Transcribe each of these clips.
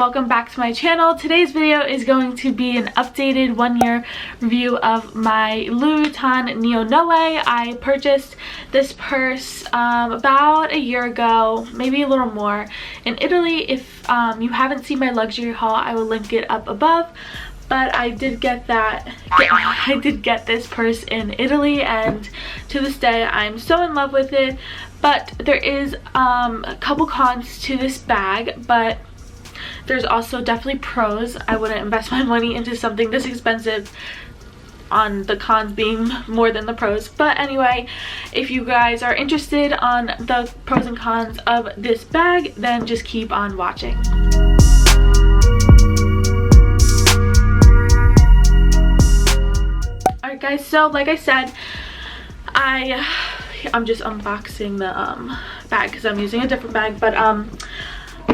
welcome back to my channel. Today's video is going to be an updated 1-year review of my Louis Vuitton Neo Noe. I purchased this purse about a year ago, maybe a little more, in Italy. If you haven't seen my luxury haul, I will link it up above. But I did get this purse in Italy, and to this day I'm so in love with it. But there is a couple cons to this bag, but there's also definitely pros. I wouldn't invest my money into something this expensive, on the cons being more than the pros. But anyway, if you guys are interested on the pros and cons of this bag, then just keep on watching. Alright guys, so like I said, I'm just unboxing the bag because I'm using a different bag, but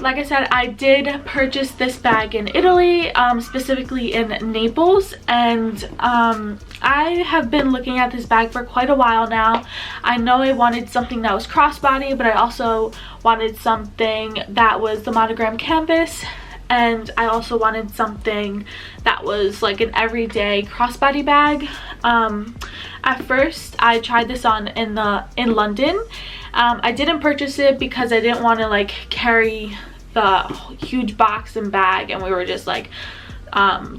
like I said, I did purchase this bag in Italy, specifically in Naples, and I have been looking at this bag for quite a while now. I know I wanted something that was crossbody, but I also wanted something that was the monogram canvas, and I also wanted something that was like an everyday crossbody bag. At first I tried this on in London. I didn't purchase it because I didn't want to like carry the huge box and bag, and we were just like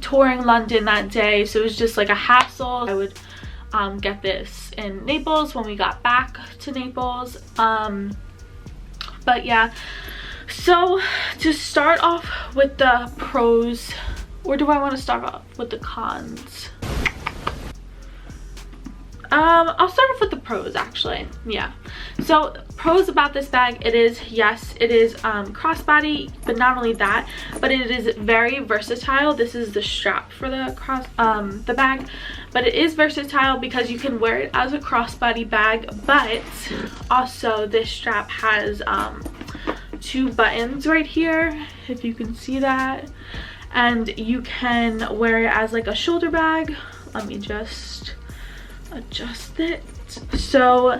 touring London that day, so it was just like a hassle. I would get this in Naples when we got back to Naples. But yeah, so to start off with the pros, or do I want to start off with the cons? I'll start off with the pros actually. Yeah, so pros about this bag, it is crossbody, but not only that, but it is very versatile. This is the strap for the bag, but it is versatile because you can wear it as a crossbody bag, but also this strap has 2 buttons right here, if you can see that, and you can wear it as like a shoulder bag. Let me just adjust it. So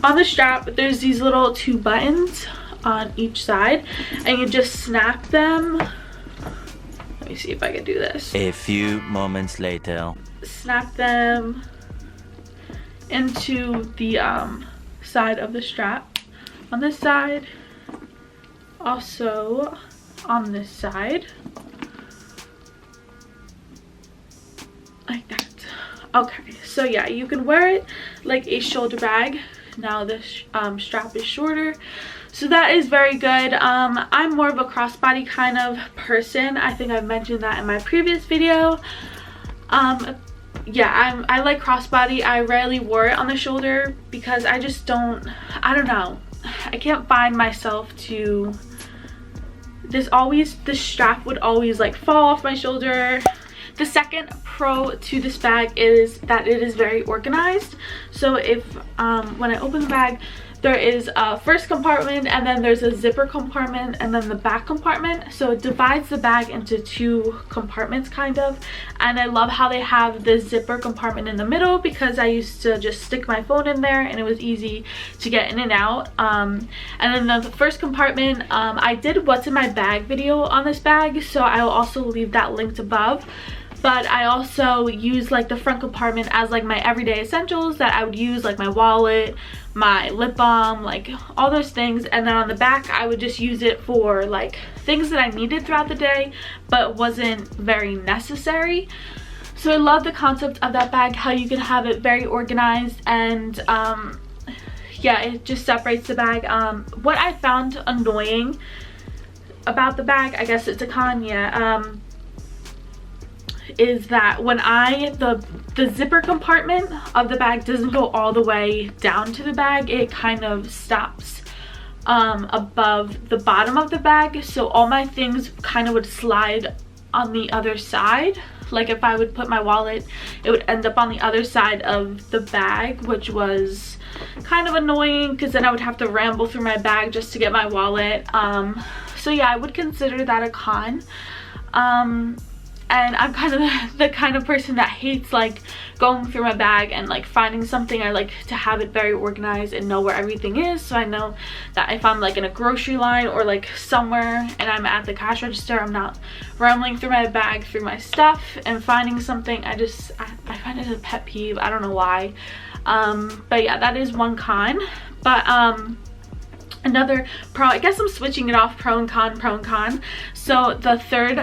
on the strap there's these little 2 buttons on each side, and you just snap them. Let me see if I can do this. A few moments later, snap them into the side of the strap on this side, also on this side, like that. Okay, so yeah, you can wear it like a shoulder bag. Now this strap is shorter, so that is very good. I'm more of a crossbody kind of person. I think I've mentioned that in my previous video. Yeah, I like crossbody. I rarely wore it on the shoulder because I just don't know, I can't find myself to, the strap would always like fall off my shoulder. The second pro to this bag is that it is very organized. So if when I open the bag, there is a first compartment, and then there's a zipper compartment, and then the back compartment. So it divides the bag into 2 compartments kind of, and I love how they have the zipper compartment in the middle, because I used to just stick my phone in there and it was easy to get in and out. And then the first compartment, I did what's in my bag video on this bag, so I will also leave that linked above. But I also use like the front compartment as like my everyday essentials that I would use, like my wallet, my lip balm, like all those things. And then on the back I would just use it for like things that I needed throughout the day but wasn't very necessary. So I love the concept of that bag, how you can have it very organized, and yeah, it just separates the bag. What I found annoying about the bag, I guess it's a con, yeah, is that when the zipper compartment of the bag doesn't go all the way down to the bag, it kind of stops above the bottom of the bag, so all my things kind of would slide on the other side. Like if I would put my wallet, it would end up on the other side of the bag, which was kind of annoying because then I would have to ramble through my bag just to get my wallet. So yeah, I would consider that a con. and I'm kind of the kind of person that hates like going through my bag and like finding something. I like to have it very organized and know where everything is, so I know that if I'm like in a grocery line or like somewhere and I'm at the cash register, I'm not rambling through my bag through my stuff and finding something. I find it a pet peeve. I don't know why. But yeah, that is one con. But another pro, I guess I'm switching it off, pro and con. So the third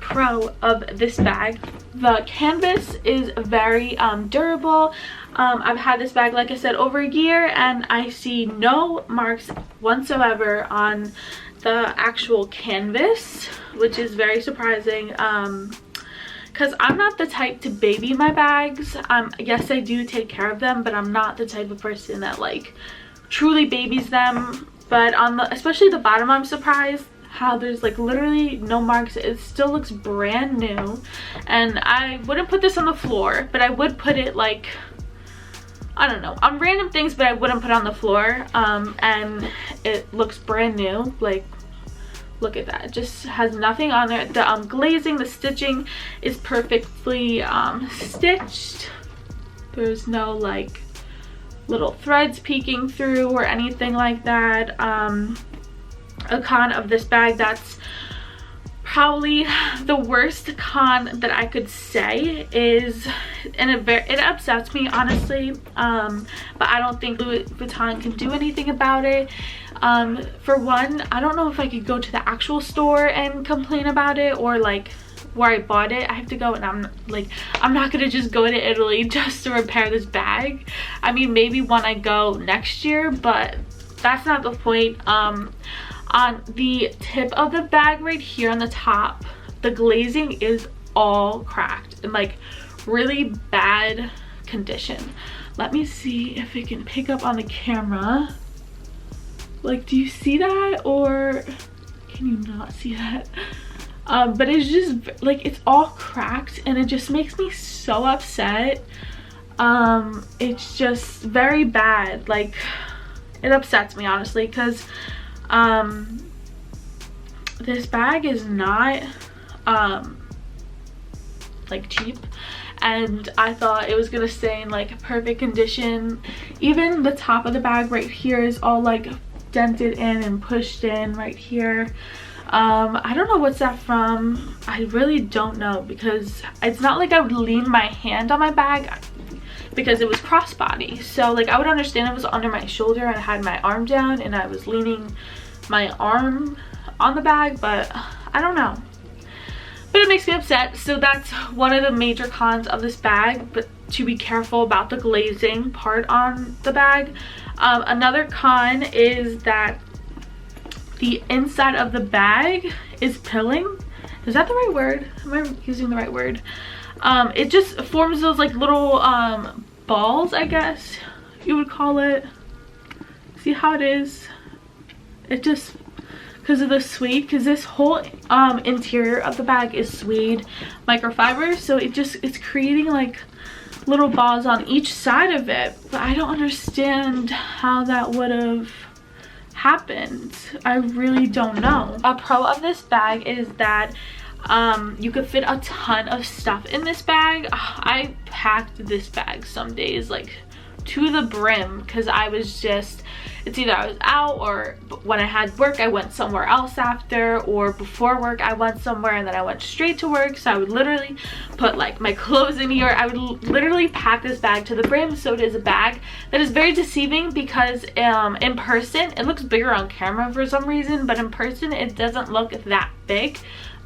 pro of this bag, the canvas is very durable. I've had this bag, like I said, over a year, and I see no marks whatsoever on the actual canvas, which is very surprising. Because I'm not the type to baby my bags. Yes, I do take care of them, but I'm not the type of person that like truly babies them. But on the, especially the bottom, I'm surprised how there's like literally no marks. It still looks brand new, and I wouldn't put this on the floor, but I would put it like, I don't know, on random things, but I wouldn't put it on the floor. And it looks brand new. Like, look at that, it just has nothing on there. The glazing, the stitching is perfectly stitched. There's no like little threads peeking through or anything like that. A con of this bag that's probably the worst con that I could say is, and it upsets me honestly, but I don't think Louis Vuitton can do anything about it. For one, I don't know if I could go to the actual store and complain about it, or like where I bought it. I have to go, and I'm not gonna just go to Italy just to repair this bag. I mean, maybe when I go next year, but that's not the point. On the tip of the bag right here on the top, the glazing is all cracked and like really bad condition. Let me see if it can pick up on the camera. Like, do you see that, or can you not see that? But it's just like, it's all cracked, and it just makes me so upset. It's just very bad. Like, it upsets me honestly, because this bag is not like cheap, and I thought it was gonna stay in like perfect condition. Even the top of the bag right here is all like dented in and pushed in right here. I don't know what's that from. I really don't know, because it's not like I would lean my hand on my bag, because it was crossbody, so like I would understand it was under my shoulder and I had my arm down and I was leaning my arm on the bag, but I don't know. But it makes me upset. So that's one of the major cons of this bag, but to be careful about the glazing part on the bag. Another con is that the inside of the bag is pilling. Is that the right word? Am I using the right word? It just forms those like little balls, I guess you would call it. See how it is? It just, because of the suede, because this whole interior of the bag is suede microfiber, so it's creating like little balls on each side of it. But I don't understand how that would have happened. I really don't know. A pro of this bag is that you could fit a ton of stuff in this bag. I packed this bag some days like to the brim, because I was just, it's either I was out, or when I had work I went somewhere else after, or before work I went somewhere and then I went straight to work. So I would literally put like my clothes in here. I would literally pack this bag to the brim. So it is a bag that is very deceiving, because in person it looks bigger on camera for some reason, but in person it doesn't look that big,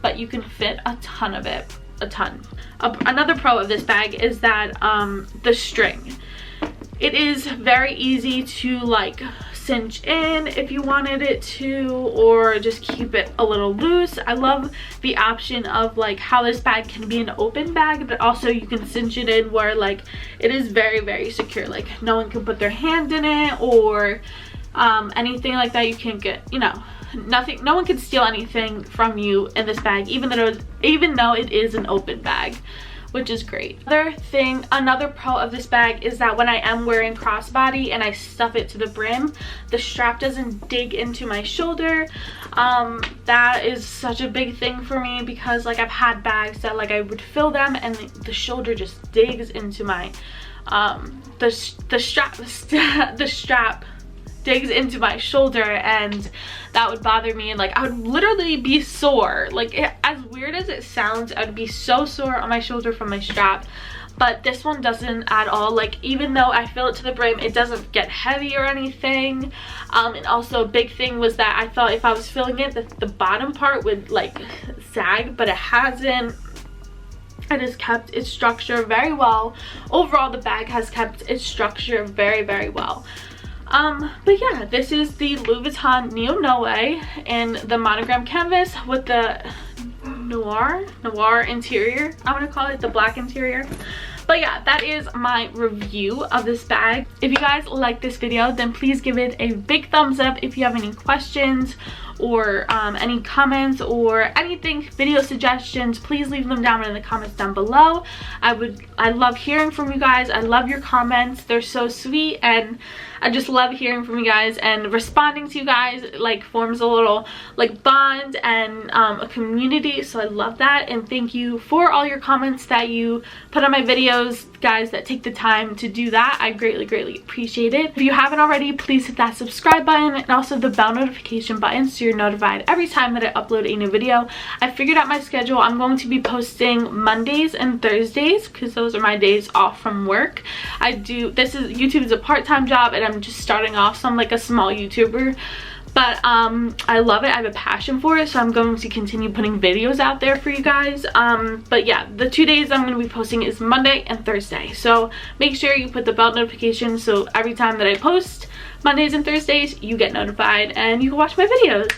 but you can fit a ton of it, a ton. Another pro of this bag is that the string, it is very easy to like cinch in if you wanted it to, or just keep it a little loose. I love the option of like how this bag can be an open bag, but also you can cinch it in where like it is very, very secure. Like no one can put their hand in it or anything like that. You can't get, you know, nothing, no one can steal anything from you in this bag, even though it is an open bag, which is great. Another pro of this bag is that when I am wearing crossbody and I stuff it to the brim, the strap doesn't dig into my shoulder. That is such a big thing for me, because like I've had bags that like I would fill them and the shoulder just digs into my the strap digs into my shoulder, and that would bother me, and like I would literally be sore. Like as weird as it sounds, I would be so sore on my shoulder from my strap. But this one doesn't at all. Like even though I fill it to the brim, it doesn't get heavy or anything. And also a big thing was that I thought if I was filling it that the bottom part would like sag, but it hasn't. It has kept its structure very well. Overall, the bag has kept its structure very, very well. But yeah, this is the Louis Vuitton Neo Noe in the monogram canvas with the noir interior. I'm gonna call it the black interior. But yeah, that is my review of this bag. If you guys like this video, then please give it a big thumbs up. If you have any questions or any comments or anything, video suggestions, please leave them down in the comments down below. I love hearing from you guys. I love your comments. They're so sweet, and I just love hearing from you guys, and responding to you guys like forms a little like bond and a community. So I love that, and thank you for all your comments that you put on my videos, guys, that take the time to do that. I greatly appreciate it. If you haven't already, please hit that subscribe button and also the bell notification button so you're notified every time that I upload a new video. I figured out my schedule. I'm going to be posting Mondays and Thursdays because those are my days off from work. YouTube is a part-time job, and I'm just starting off, so I'm like a small YouTuber, but I love it. I have a passion for it, so I'm going to continue putting videos out there for you guys. But yeah, the 2 days I'm going to be posting is Monday and Thursday, so make sure you put the bell notification so every time that I post Mondays and Thursdays you get notified and you can watch my videos.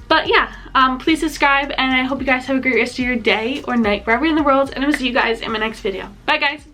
But yeah, please subscribe, and I hope you guys have a great rest of your day or night wherever in the world, and I will see you guys in my next video. Bye guys.